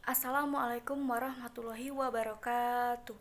Assalamualaikum warahmatullahi wabarakatuh.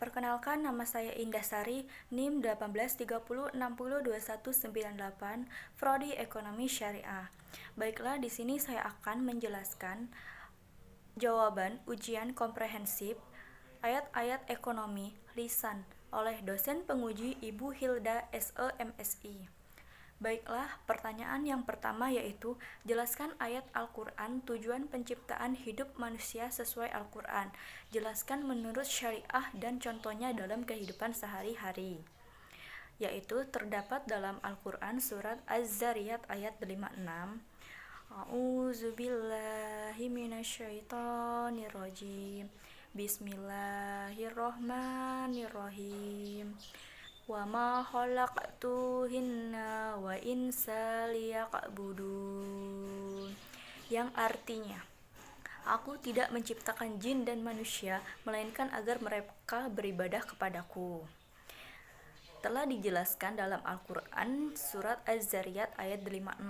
Perkenalkan, nama saya Indah Sari, NIM 1830602198, Prodi Ekonomi Syariah. Baiklah, di sini saya akan menjelaskan jawaban ujian komprehensif ayat-ayat ekonomi lisan oleh dosen penguji Ibu Hilda SEMSI. Baiklah, pertanyaan yang pertama yaitu jelaskan ayat Al-Quran tujuan penciptaan hidup manusia sesuai Al-Quran. Jelaskan menurut syariah dan contohnya dalam kehidupan sehari-hari. Yaitu terdapat dalam Al-Quran surat Az-Zariyat ayat 56. A'udzubillahi minasyaitonirrajim. Bismillahirrohmanirrohim. Wa ma khalaqtu hinna wa insa liya'budun, yang artinya, aku tidak menciptakan jin dan manusia melainkan agar mereka beribadah kepadaku. Telah dijelaskan dalam Al-Quran surat Az-Zariyat ayat 56,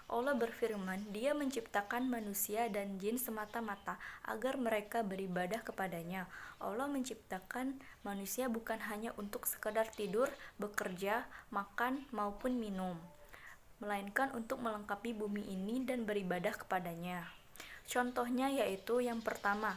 Allah berfirman, Dia menciptakan manusia dan jin semata-mata agar mereka beribadah kepadanya. Allah menciptakan manusia bukan hanya untuk sekadar tidur, bekerja, makan, maupun minum, melainkan untuk melengkapi bumi ini dan beribadah kepadanya. Contohnya yaitu yang pertama,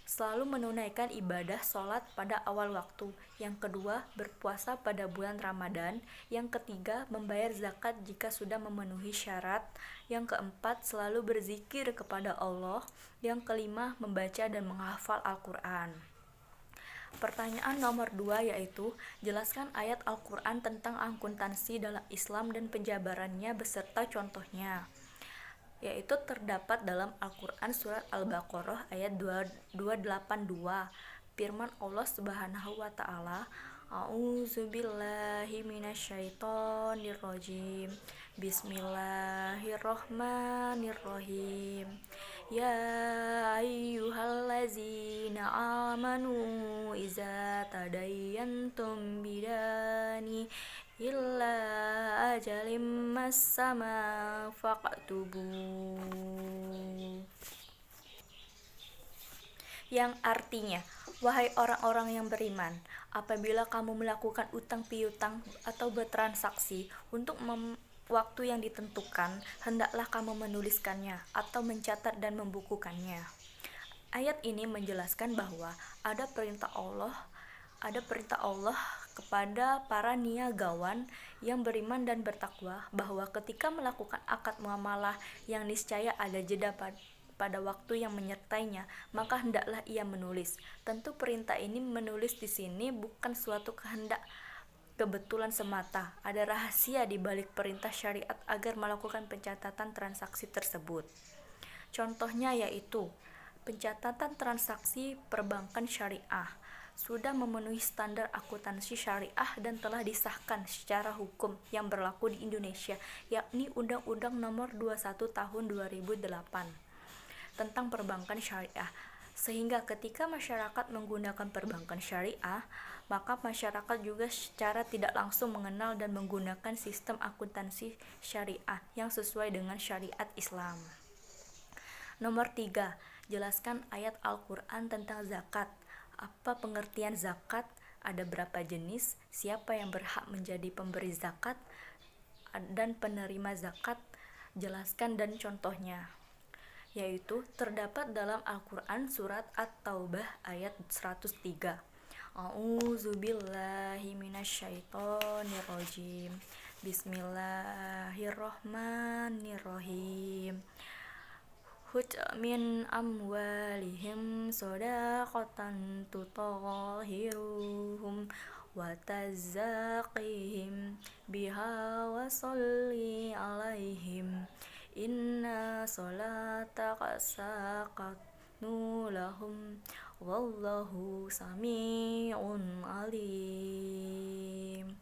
selalu menunaikan ibadah sholat pada awal waktu. Yang kedua, berpuasa pada bulan Ramadan. Yang ketiga, membayar zakat jika sudah memenuhi syarat. Yang keempat, selalu berzikir kepada Allah. Yang kelima, membaca dan menghafal Al-Quran. Pertanyaan nomor 2 yaitu, jelaskan ayat Al-Quran tentang akuntansi dalam Islam dan penjabarannya beserta contohnya. Yaitu terdapat dalam Al-Quran surat Al-Baqarah ayat 282. Firman Allah Subhanahu wa taala, A'udzubillahi minasyaitonirrajim. Bismillahirrohmanirrohim. Ya ayyuhallazina amanu iza tadayyantum bidani illa ajalim massama faqtubu, yang artinya, wahai orang-orang yang beriman, apabila kamu melakukan utang piutang atau bertransaksi untuk waktu yang ditentukan, hendaklah kamu menuliskannya atau mencatat dan membukukannya. Ayat ini menjelaskan bahwa ada perintah Allah kepada para niagawan yang beriman dan bertakwa bahwa ketika melakukan akad muamalah yang niscaya ada jeda pada waktu yang menyertainya, maka hendaklah ia menulis. Tentu perintah ini menulis di sini bukan suatu kehendak kebetulan semata. Ada rahasia di balik perintah syariat agar melakukan pencatatan transaksi tersebut. Contohnya yaitu pencatatan transaksi perbankan syariah sudah memenuhi standar akuntansi syariah dan telah disahkan secara hukum yang berlaku di Indonesia, yakni Undang-Undang Nomor 21 Tahun 2008 tentang perbankan syariah. Sehingga ketika masyarakat menggunakan perbankan syariah, maka masyarakat juga secara tidak langsung mengenal dan menggunakan sistem akuntansi syariah yang sesuai dengan syariat Islam. Nomor 3, jelaskan ayat Al-Quran tentang zakat. Apa pengertian zakat? Ada berapa jenis? Siapa yang berhak menjadi pemberi zakat dan penerima zakat? Jelaskan dan contohnya. Yaitu terdapat dalam Al-Quran surat At-Taubah ayat 103. A'udzubillahi minasyaitonirrajim. Bismillahirrohmanirrohim. Hut min amwalihim sodaqatan tutahhiruhum wa tazzaqihim biha wa salli alaihim inna salataka sakatnu lahum wallahu sami'un alim,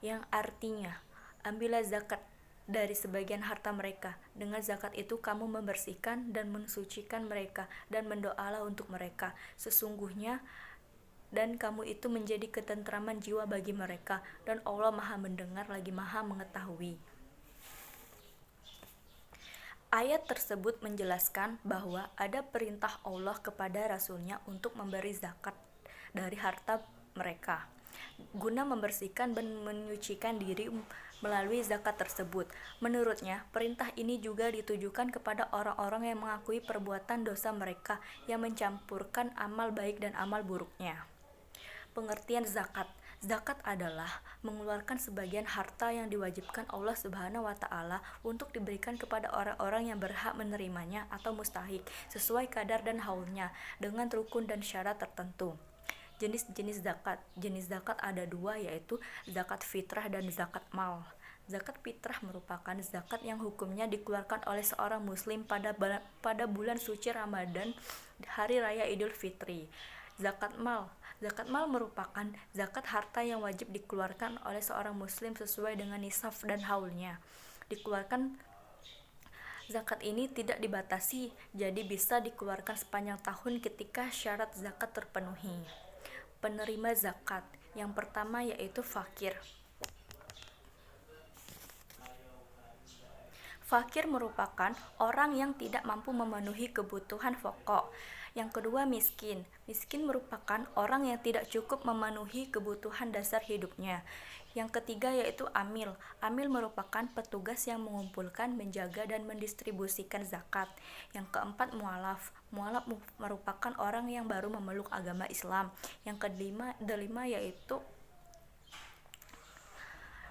yang artinya, ambillah zakat dari sebagian harta mereka. Dengan zakat itu kamu membersihkan dan mensucikan mereka dan mendoalah untuk mereka. Sesungguhnya dan kamu itu menjadi ketentraman jiwa bagi mereka, dan Allah Maha mendengar lagi Maha mengetahui. Ayat tersebut menjelaskan bahwa ada perintah Allah kepada Rasul-Nya untuk memberi zakat dari harta mereka, guna membersihkan dan menyucikan diri melalui zakat tersebut. Menurutnya, perintah ini juga ditujukan kepada orang-orang yang mengakui perbuatan dosa mereka yang mencampurkan amal baik dan amal buruknya. Pengertian zakat. Zakat adalah mengeluarkan sebagian harta yang diwajibkan Allah Subhanahu wa taala untuk diberikan kepada orang-orang yang berhak menerimanya atau mustahik sesuai kadar dan haulnya dengan rukun dan syarat tertentu. Jenis-jenis zakat. Jenis zakat ada dua, yaitu zakat fitrah dan zakat mal. Zakat fitrah merupakan zakat yang hukumnya dikeluarkan oleh seorang muslim pada bulan suci Ramadan, hari raya Idul Fitri. Zakat mal. Zakat mal merupakan zakat harta yang wajib dikeluarkan oleh seorang muslim sesuai dengan nisab dan haulnya. Zakat ini tidak dibatasi, jadi bisa dikeluarkan sepanjang tahun ketika syarat zakat terpenuhi. Penerima zakat. Yang pertama yaitu fakir. Fakir merupakan orang yang tidak mampu memenuhi kebutuhan pokok. Yang kedua, miskin. Miskin merupakan orang yang tidak cukup memenuhi kebutuhan dasar hidupnya. Yang ketiga yaitu amil. Amil merupakan petugas yang mengumpulkan, menjaga, dan mendistribusikan zakat. Yang keempat, mualaf. Mualaf merupakan orang yang baru memeluk agama Islam. Yang kelima yaitu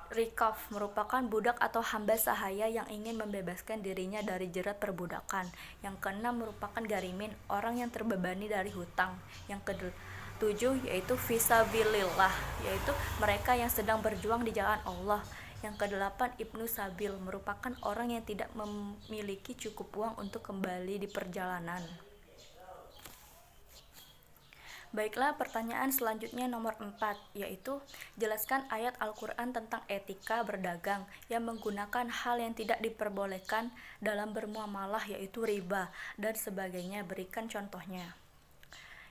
Rikaf merupakan budak atau hamba sahaya yang ingin membebaskan dirinya dari jerat perbudakan. Yang keenam merupakan garimin, orang yang terbebani dari hutang. Yang ketujuh yaitu fisabilillah, yaitu mereka yang sedang berjuang di jalan Allah. Yang kedelapan ibnu sabil, merupakan orang yang tidak memiliki cukup uang untuk kembali di perjalanan. Baiklah, pertanyaan selanjutnya nomor 4, yaitu jelaskan ayat Al-Quran tentang etika berdagang yang menggunakan hal yang tidak diperbolehkan dalam bermuamalah, yaitu riba dan sebagainya. Berikan contohnya.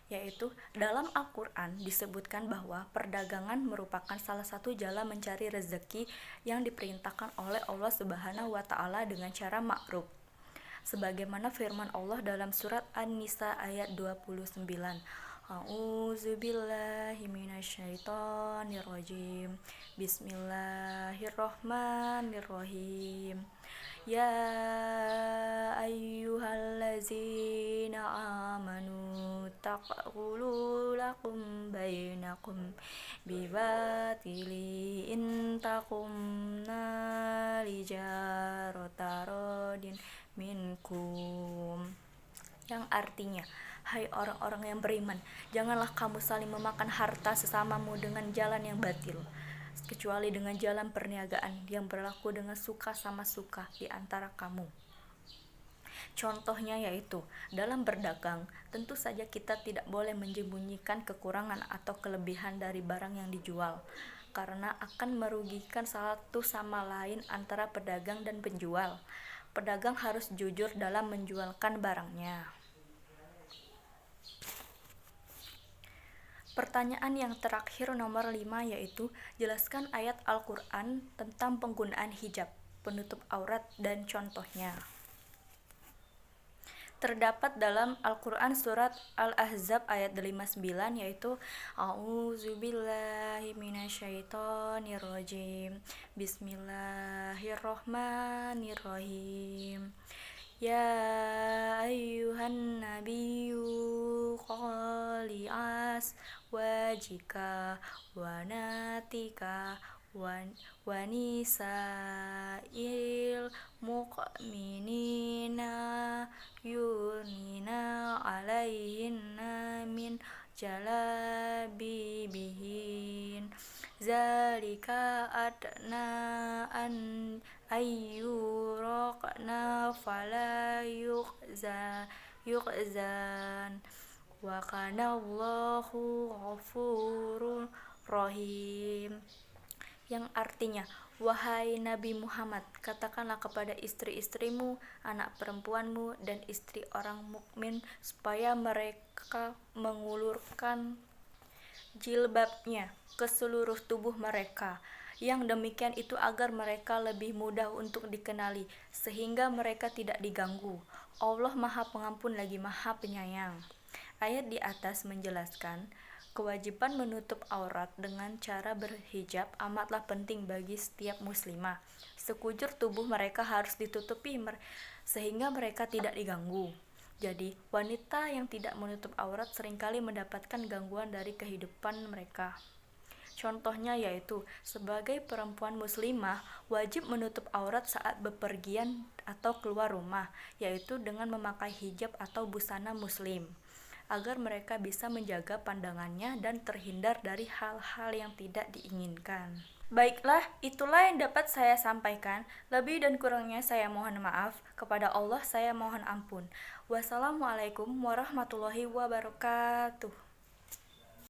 Yaitu dalam Al-Quran disebutkan bahwa perdagangan merupakan salah satu jalan mencari rezeki yang diperintahkan oleh Allah Subhanahu wa taala dengan cara ma'ruf. Sebagaimana firman Allah dalam surat An-Nisa ayat 29. A'udzubillahi minasyaitonirrajim. Bismillahirrahmanirrahim. Ya ayyuhallazina amanu taqulu lakum bainakum bibatili intakum nalijarotarodin minkum, yang artinya, hai orang-orang yang beriman, janganlah kamu saling memakan harta sesamamu dengan jalan yang batil, kecuali dengan jalan perniagaan yang berlaku dengan suka sama suka di antara kamu. Contohnya yaitu, dalam berdagang, tentu saja kita tidak boleh menyembunyikan kekurangan atau kelebihan dari barang yang dijual, karena akan merugikan satu sama lain antara pedagang dan penjual. Pedagang harus jujur dalam menjualkan barangnya. Pertanyaan yang terakhir nomor 5, yaitu jelaskan ayat Al-Quran tentang penggunaan hijab, penutup aurat, dan contohnya. Terdapat dalam Al-Quran surat Al-Ahzab ayat 59, yaitu A'udzubillahi minasyaitonirrajim. Bismillahirrahmanirrahim. Ya ayyuhan nabiyyu qali azwajika wa natika wa nisa'il mu'minina yunina alaihinna min jalabibihin zalika adna an ayyuraqna fala yuqzan wa kana Allahu ghafurur rahim, yang artinya, wahai Nabi Muhammad, katakanlah kepada istri-istrimu, anak perempuanmu, dan istri orang mukmin supaya mereka mengulurkan jilbabnya ke seluruh tubuh mereka, Yang demikian itu agar mereka lebih mudah untuk dikenali, sehingga mereka tidak diganggu. Allah Maha Pengampun lagi Maha Penyayang. Ayat di atas menjelaskan, kewajiban menutup aurat dengan cara berhijab amatlah penting bagi setiap muslimah. Sekujur tubuh mereka harus ditutupi sehingga mereka tidak diganggu. Jadi, wanita yang tidak menutup aurat seringkali mendapatkan gangguan dari kehidupan mereka. Contohnya yaitu, sebagai perempuan muslimah wajib menutup aurat saat bepergian atau keluar rumah, yaitu dengan memakai hijab atau busana muslim, agar mereka bisa menjaga pandangannya dan terhindar dari hal-hal yang tidak diinginkan. Baiklah, itulah yang dapat saya sampaikan. Lebih dan kurangnya saya mohon maaf. Kepada Allah saya mohon ampun. Wassalamualaikum warahmatullahi wabarakatuh.